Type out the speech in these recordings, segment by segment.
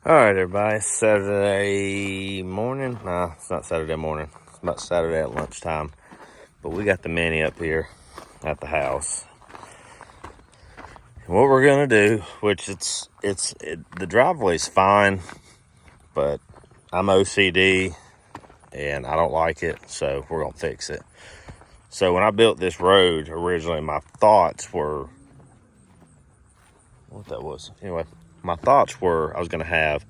All right, everybody. Saturday morning. Nah, it's not Saturday morning. It's about Saturday at lunchtime. But we got the Mini up here at the house. And what we're gonna do, which the driveway's fine, but I'm OCD and I don't like it, so we're gonna fix it. So when I built this road originally, my thoughts were what that was. Anyway, my thoughts were I was gonna have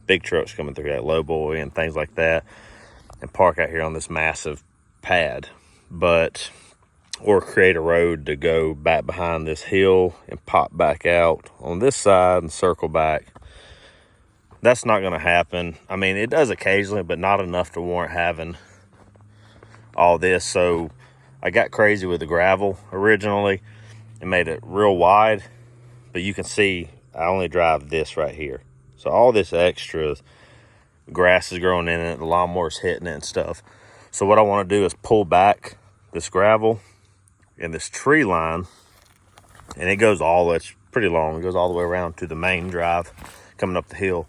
big trucks coming through, that low boy and things like that, and park out here on this massive pad, or create a road to go back behind this hill and pop back out on this side and circle back. That's not going to happen. I mean, it does occasionally, but not enough to warrant having all this. So I got crazy with the gravel originally and made it real wide, but you can see I only drive this right here. So all this extra grass is growing in it, the lawnmower's hitting it and stuff. So what I want to do is pull back this gravel and this tree line, and it goes it's pretty long. It goes all the way around to the main drive coming up the hill.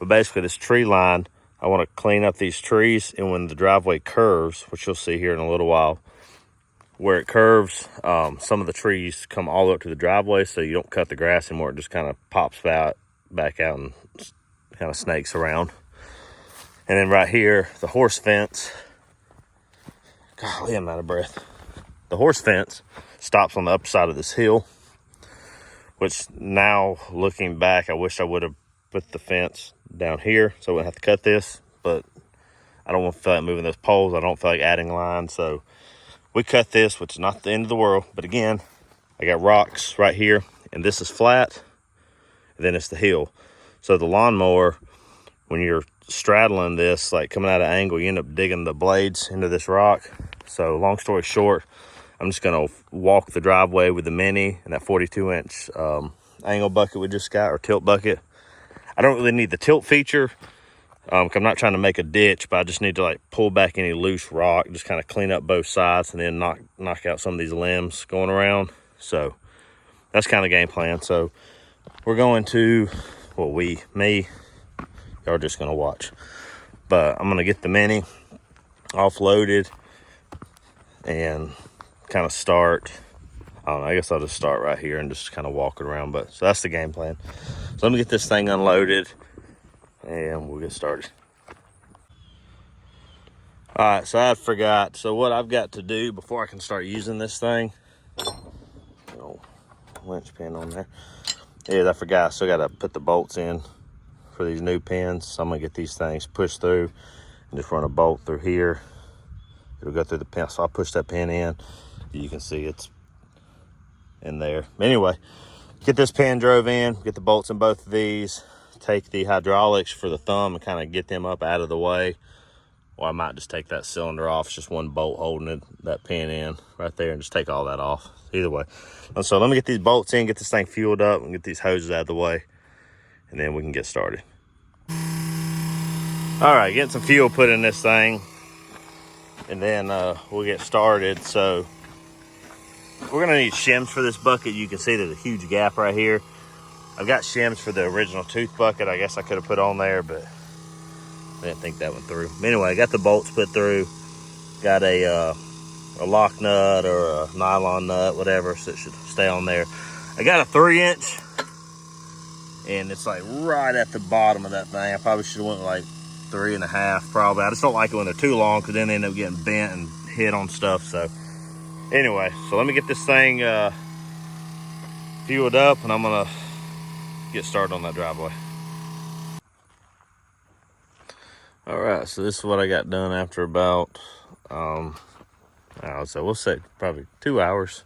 But basically this tree line, I want to clean up these trees, and when the driveway curves, which you'll see here in a little while, where it curves, some of the trees come all the way up to the driveway, so you don't cut the grass anymore. It just kind of pops back out and kind of snakes around. And then right here, the horse fence, golly, I'm out of breath. The horse fence stops on the upper side of this hill, which now looking back, I wish I would have put the fence down here so I wouldn't have to cut this, but I don't want to feel like moving those poles. I don't feel like adding lines, so we cut this, which is not the end of the world. But again, I got rocks right here, and this is flat, and then it's the hill. So the lawnmower, when you're straddling this, like coming at an angle, you end up digging the blades into this rock. So long story short, I'm just gonna walk the driveway with the Mini and that 42-inch angle bucket we just got, or tilt bucket. I don't really need the tilt feature, I'm not trying to make a ditch, but I just need to like pull back any loose rock, just kind of clean up both sides, and then knock out some of these limbs going around. So that's kind of the game plan. So we're going to, well, me, y'all are just gonna watch. But I'm gonna get the Mini offloaded and kind of start. I don't know, I guess I'll just start right here and just kind of walk it around. But so that's the game plan. So let me get this thing unloaded and we'll get started. All right, so I forgot. So what I've got to do before I can start using this thing, winch pin on there, is I forgot. I still got to put the bolts in for these new pins. So I'm gonna get these things pushed through and just run a bolt through here. It'll go through the pin. So I'll push that pin in. You can see it's in there. Anyway, get this pin drove in, get the bolts in both of these, take the hydraulics for the thumb and kind of get them up out of the way. Or I might just take that cylinder off. It's just one bolt holding it, that pin in right there, and just take all that off. Either way. And so let me get these bolts in, get this thing fueled up, and get these hoses out of the way, and then we can get started. All right, getting some fuel put in this thing, and then we'll get started. So we're gonna need shims for this bucket. You can see there's a huge gap right here. I've got shims for the original tooth bucket. I guess I could have put on there, but I didn't think that went through. But anyway, I got the bolts put through. Got a lock nut or a nylon nut, whatever, so it should stay on there. I got a 3-inch, and it's like right at the bottom of that thing. I probably should have went like 3.5, probably. I just don't like it when they're too long, because then they end up getting bent and hit on stuff. So anyway, so let me get this thing fueled up, and I'm gonna get started on that driveway. All right, so this is what I got done after about, we'll say probably 2 hours.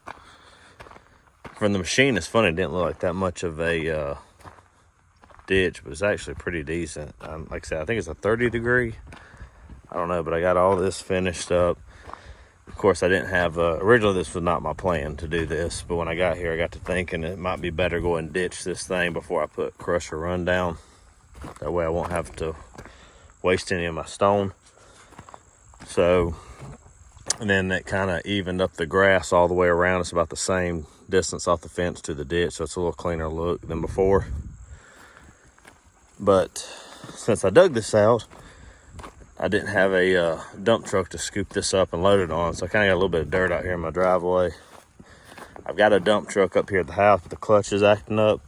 From the machine, it's funny, it didn't look like that much of a ditch, but it's actually pretty decent. Like I said, I think it's a 30 degree. I don't know, but I got all this finished up. Of course, I didn't have, originally this was not my plan to do this, but when I got here, I got to thinking it might be better go and ditch this thing before I put crusher rundown. That way I won't have to waste any of my stone. So, and then that kind of evened up the grass all the way around. It's about the same distance off the fence to the ditch, so it's a little cleaner look than before. But since I dug this out, I didn't have a dump truck to scoop this up and load it on. So I kind of got a little bit of dirt out here in my driveway. I've got a dump truck up here at the house, but the clutch is acting up.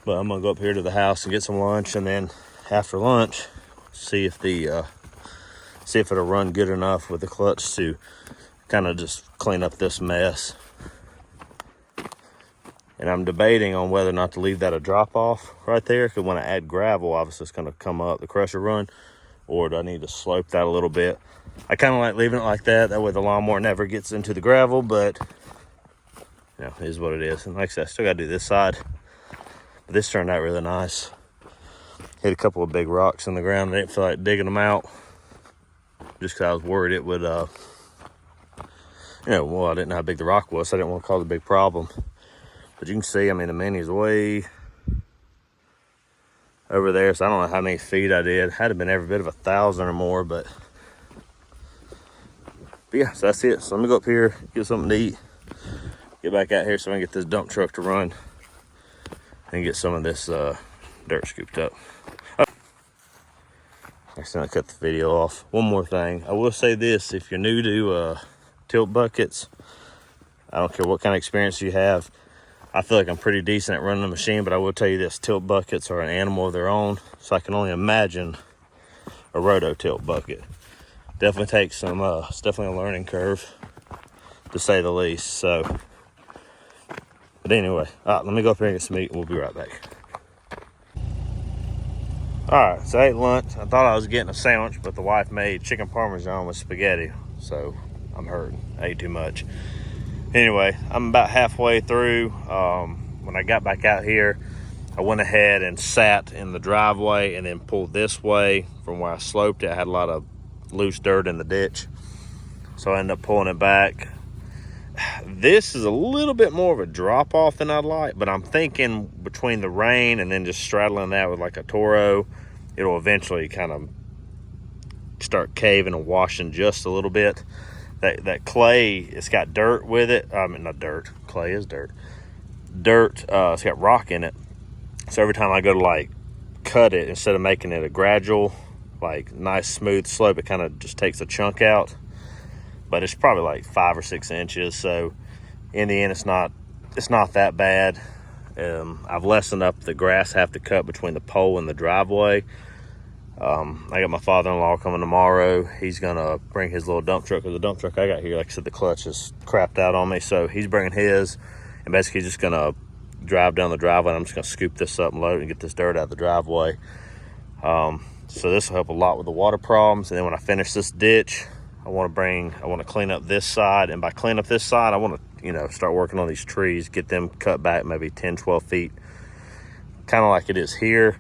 But I'm gonna go up here to the house and get some lunch, and then after lunch, see if it'll run good enough with the clutch to kind of just clean up this mess. And I'm debating on whether or not to leave that a drop off right there, because when I add gravel, obviously it's gonna come up the crusher run, or do I need to slope that a little bit? I kind of like leaving it like that. That way the lawnmower never gets into the gravel, but you know, it is what it is. And like I said, I still gotta do this side. But this turned out really nice. Hit a couple of big rocks in the ground. I didn't feel like digging them out, just because I was worried it would, well, I didn't know how big the rock was, so I didn't want to cause a big problem. But you can see, I mean, the Mini's way over there, so I don't know how many feet I did. Had to been every bit of 1,000 or more, but yeah, so that's it. So let me go up here, get something to eat, get back out here so I can get this dump truck to run and get some of this dirt scooped up. I accidentally cut the video off. One more thing, I will say this: if you're new to tilt buckets, I don't care what kind of experience you have, I feel like I'm pretty decent at running the machine, but I will tell you this: tilt buckets are an animal of their own. So I can only imagine a roto tilt bucket. Definitely takes some, it's definitely a learning curve, to say the least. So, but anyway, let me go up here and get some meat, and we'll be right back. All right, so I ate lunch. I thought I was getting a sandwich, but the wife made chicken parmesan with spaghetti, so I'm hurting. I ate too much. Anyway, I'm about halfway through. When I got back out here, I went ahead and sat in the driveway and then pulled this way from where I sloped it. I had a lot of loose dirt in the ditch, so I ended up pulling it back. This is a little bit more of a drop off than I'd like, but I'm thinking between the rain and then just straddling that with like a Toro, it'll eventually kind of start caving and washing just a little bit. That clay, it's got dirt with it. I mean, not dirt. Clay is dirt. It's got rock in it. So every time I go to like cut it, instead of making it a gradual, like nice smooth slope, it kind of just takes a chunk out. But it's probably like 5 or 6 inches. So in the end, it's not that bad. I've lessened up the grass I have to cut between the pole and the driveway. I got my father-in-law coming tomorrow. He's gonna bring his little dump truck, because the dump truck I got here, like I said, the clutch is crapped out on me. So he's bringing his, and basically just gonna drive down the driveway, and I'm just gonna scoop this up and load it and get this dirt out of the driveway. So this will help a lot with the water problems. And then when I finish this ditch, I want to clean up this side. And by clean up this side, I want to, start working on these trees, get them cut back maybe 10, 12 feet, kind of like it is here.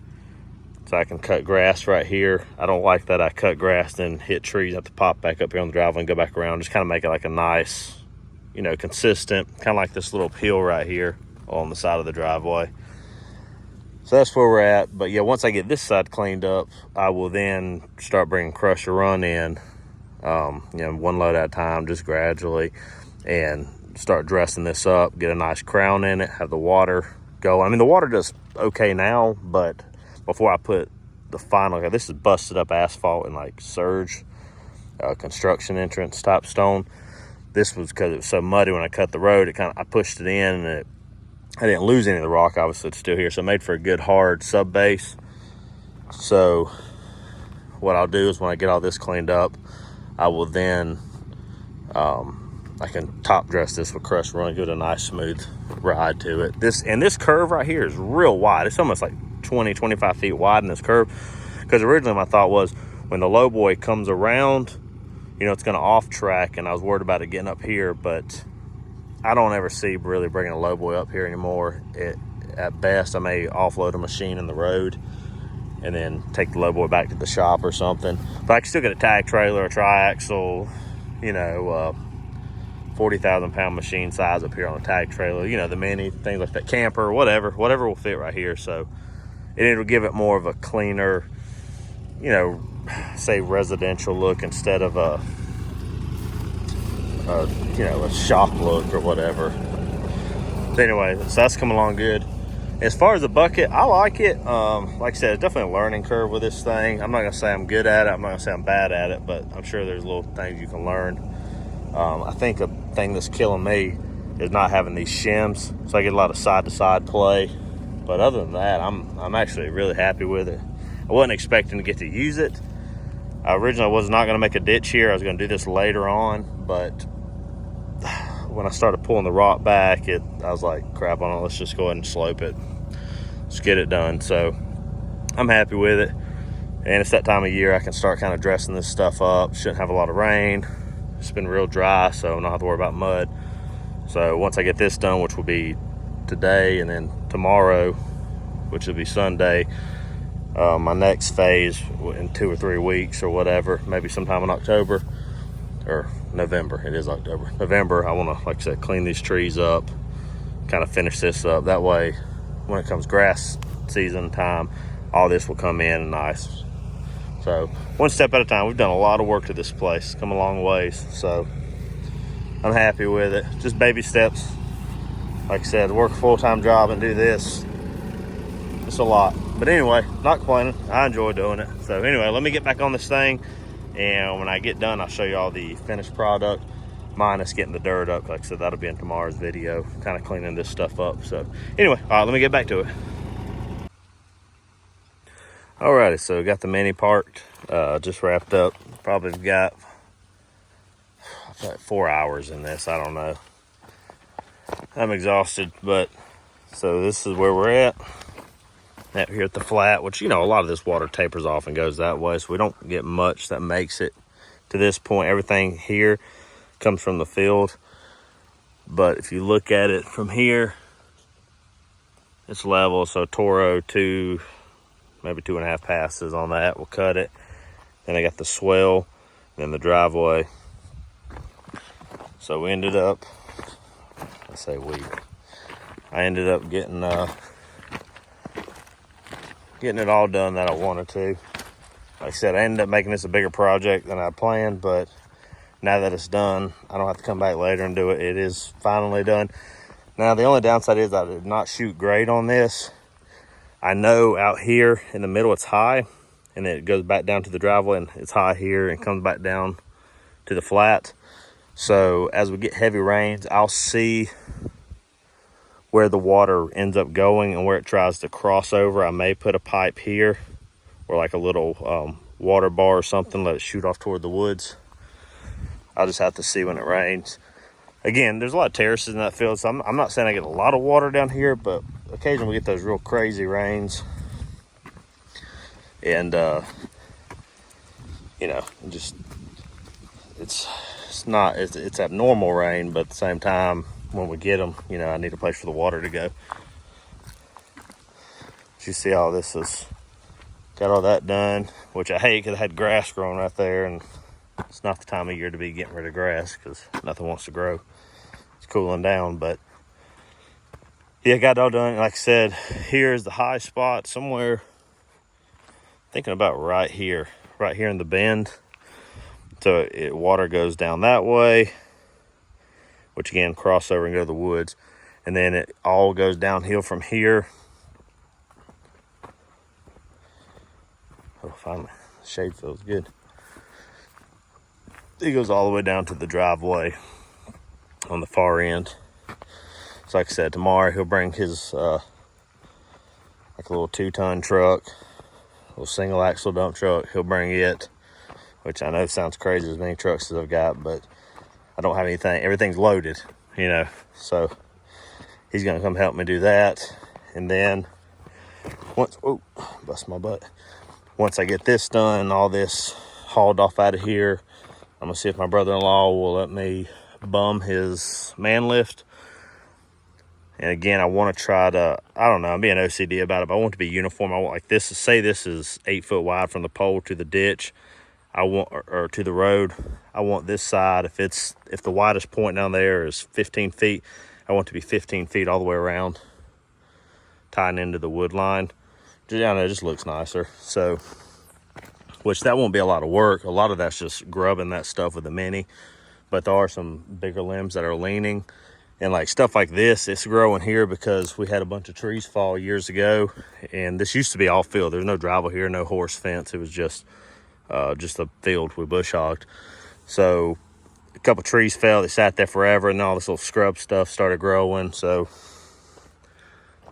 So I can cut grass right here. I don't like that I cut grass, then hit trees, have to pop back up here on the driveway and go back around. Just kind of make it like a nice, consistent, kind of like this little hill right here on the side of the driveway. So that's where we're at. But yeah, once I get this side cleaned up, I will then start bringing crusher run in, one load at a time, just gradually, and start dressing this up, get a nice crown in it, have the water go. I mean, the water does okay now, but before I put the final, this is busted up asphalt and like surge construction entrance type stone. This was because it was so muddy when I cut the road, I pushed it in, and I didn't lose any of the rock, obviously it's still here, so it made for a good hard sub base. So what I'll do is when I get all this cleaned up, I will then I can top dress this with crushed run, give it a nice smooth ride to it. This curve right here is real wide. It's almost like 20, 25 feet wide in this curve, because originally my thought was when the low boy comes around, it's going to off track, and I was worried about it getting up here, but I don't ever see really bringing a low boy up here anymore. At best, I may offload a machine in the road and then take the low boy back to the shop or something. But I can still get a tag trailer, a triaxle, 40,000 pound machine size up here on a tag trailer, the mini, things like that, camper, whatever will fit right here. So it'll give it more of a cleaner, say residential look instead of a shop look or whatever. So anyway, so that's coming along good. As far as the bucket, I like it. Like I said, it's definitely a learning curve with this thing. I'm not gonna say I'm good at it. I'm not gonna say I'm bad at it, but I'm sure there's little things you can learn. I think a thing that's killing me is not having these shims, so I get a lot of side-to-side play. But other than that, I'm actually really happy with it. I wasn't expecting to get to use it. I originally was not gonna make a ditch here. I was gonna do this later on, but when I started pulling the rock back, I was like, crap on it, let's just go ahead and slope it. Let's get it done. So I'm happy with it. And it's that time of year I can start kind of dressing this stuff up. Shouldn't have a lot of rain. It's been real dry, so I don't have to worry about mud. So once I get this done, which will be today, and then tomorrow, which will be Sunday, my next phase in 2 or 3 weeks or whatever, maybe sometime in October or November. It is October. November, I want to, like I said, clean these trees up, kind of finish this up. That way, when it comes grass season time, all this will come in nice. So one step at a time. We've done a lot of work to this place, come a long ways. So I'm happy with it. Just baby steps. Like I said, work a full-time job and do this, it's a lot. But anyway, not complaining. I enjoy doing it. So anyway, let me get back on this thing. And when I get done, I'll show you all the finished product, minus getting the dirt up. Like I said, that'll be in tomorrow's video, kind of cleaning this stuff up. So anyway, all right, let me get back to it. Alrighty, so got the mini parked, just wrapped up. Probably got like 4 hours in this, I don't know. I'm exhausted, but so this is where we're at. Out here at the flat, which, you know, a lot of this water tapers off and goes that way, so we don't get much that makes it to this point. Everything here comes from the field, but if you look at it from here, it's level. So Toro 2, maybe 2.5 passes on that will cut it. Then I got the swell, then the driveway. So we ended up, I ended up getting it all done that I wanted to. Like I said, I ended up making this a bigger project than I planned, but now that it's done, I don't have to come back later and do it. It is finally done. Now, the only downside is I did not shoot grade on this. I know out here in the middle it's high, and then it goes back down to the driveway, and it's high here and comes back down to the flat. So as we get heavy rains, I'll see where the water ends up going and where it tries to cross over. I may put a pipe here or like a little water bar or something, let it shoot off toward the woods. I'll just have to see when it rains. Again, there's a lot of terraces in that field, so I'm not saying I get a lot of water down here, but occasionally we get those real crazy rains. And, you know, just, it's abnormal rain, but at the same time, when we get them, you know, I need a place for the water to go. But you see all this is, got all that done, which I hate because I had grass growing right there, and it's not the time of year to be getting rid of grass because nothing wants to grow. It's cooling down, but yeah, got it all done. Like I said, here's the high spot somewhere, thinking about right here in the bend. So water goes down that way, which again, cross over and go to the woods. And then it all goes downhill from here. Oh, finally, the shade feels good. It goes all the way down to the driveway on the far end. So like I said, tomorrow he'll bring his, like a little 2-ton truck, a little single axle dump truck. He'll bring it, which I know sounds crazy as many trucks as I've got, but I don't have anything, everything's loaded, you know, so he's gonna come help me do that. And then bust my butt. Once I get this done, all this hauled off out of here, I'm gonna see if my brother-in-law will let me bum his man lift. And again, I want to try to, I don't know, I'm being OCD about it, but I want it to be uniform. I want like this, say this is 8 foot wide from the pole to the ditch. I want, or to the road, I want this side, if the widest point down there is 15 feet, I want it to be 15 feet all the way around, tying into the wood line. I know, it just looks nicer. So, which that won't be a lot of work. A lot of that's just grubbing that stuff with a mini, but there are some bigger limbs that are leaning, And like stuff like this, it's growing here because we had a bunch of trees fall years ago, and this used to be all field. There's no driveway here, no horse fence. It was just a field we bush hogged. So a couple trees fell, they sat there forever, and all this little scrub stuff started growing. So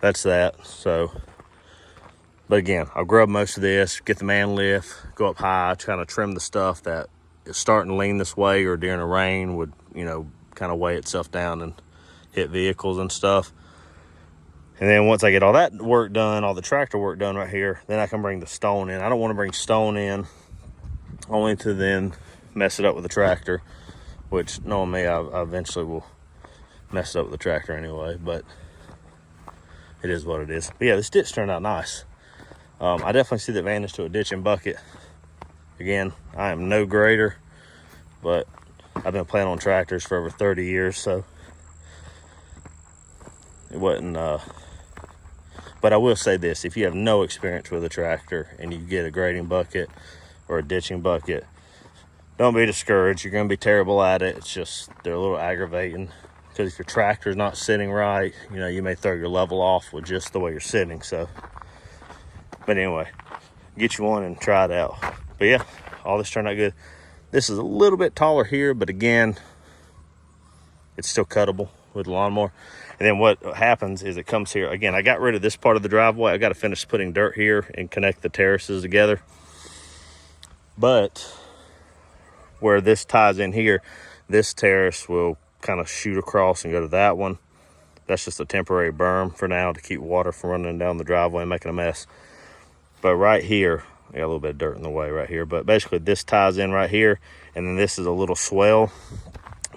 that's that. So, but again, I'll grub most of this, get the man lift, go up high, kind of trim the stuff that is starting to lean this way or during a rain would, you know, kind of weigh itself down and hit vehicles and stuff. And then once I get all that work done, all the tractor work done right here, then I can bring the stone in. I don't want to bring stone in only to then mess it up with the tractor, which knowing me, I eventually will mess it up with the tractor anyway, but it is what it is. But yeah, this ditch turned out nice. I definitely see the advantage to a ditch and bucket. Again, I am no grader, but I've been playing on tractors for over 30 years, so it wasn't, but I will say this, if you have no experience with a tractor and you get a grading bucket or a ditching bucket, don't be discouraged. You're going to be terrible at it. It's just, they're a little aggravating because if your tractor's not sitting right, you know, you may throw your level off with just the way you're sitting. So, but anyway, get you one and try it out. But yeah, all this turned out good. This is a little bit taller here, but again, it's still cuttable with the lawnmower. And then what happens is it comes here. Again, I got rid of this part of the driveway. I got to finish putting dirt here and connect the terraces together. But where this ties in here, this terrace will kind of shoot across and go to that one. That's just a temporary berm for now to keep water from running down the driveway and making a mess. But right here, I got a little bit of dirt in the way right here, but basically this ties in right here, and then this is a little swell,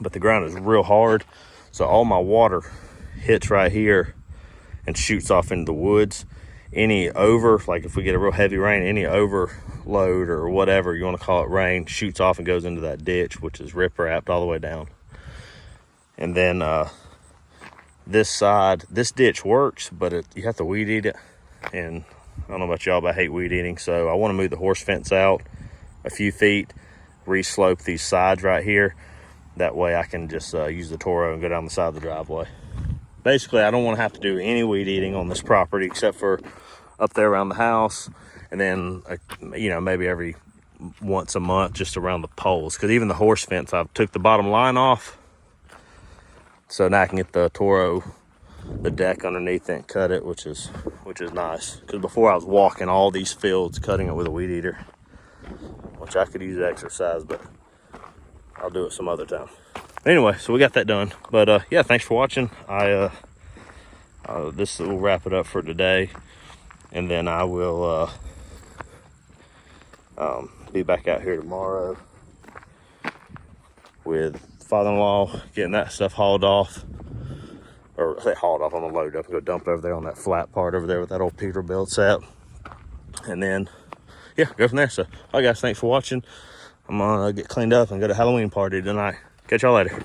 but the ground is real hard, so all my water hits right here and shoots off into the woods. Any like if we get a real heavy rain, any overload or whatever you want to call it, rain, shoots off and goes into that ditch, which is rip-wrapped all the way down. And then this side, this ditch works, but you have to weed eat it, and I don't know about y'all, but I hate weed eating, so I want to move the horse fence out a few feet, re-slope these sides right here. That way I can just use the Toro and go down the side of the driveway. Basically, I don't want to have to do any weed eating on this property except for up there around the house, and then, you know, maybe every once a month just around the poles. Because even the horse fence, I've took the bottom line off, so now I can get the Toro, the deck underneath it, and cut it, which is nice. Because before I was walking all these fields cutting it with a weed eater, which I could use exercise, but I'll do it some other time. Anyway, so we got that done. But yeah, thanks for watching. This will wrap it up for today, and then I will be back out here tomorrow with father-in-law, getting that stuff hauled off. Or I say hauled off, I'm gonna load up and go dump over there on that flat part over there with that old Peterbilt at. And then, yeah, go from there. So, all right, guys, thanks for watching. I'm gonna get cleaned up and go to Halloween party tonight. Catch y'all later.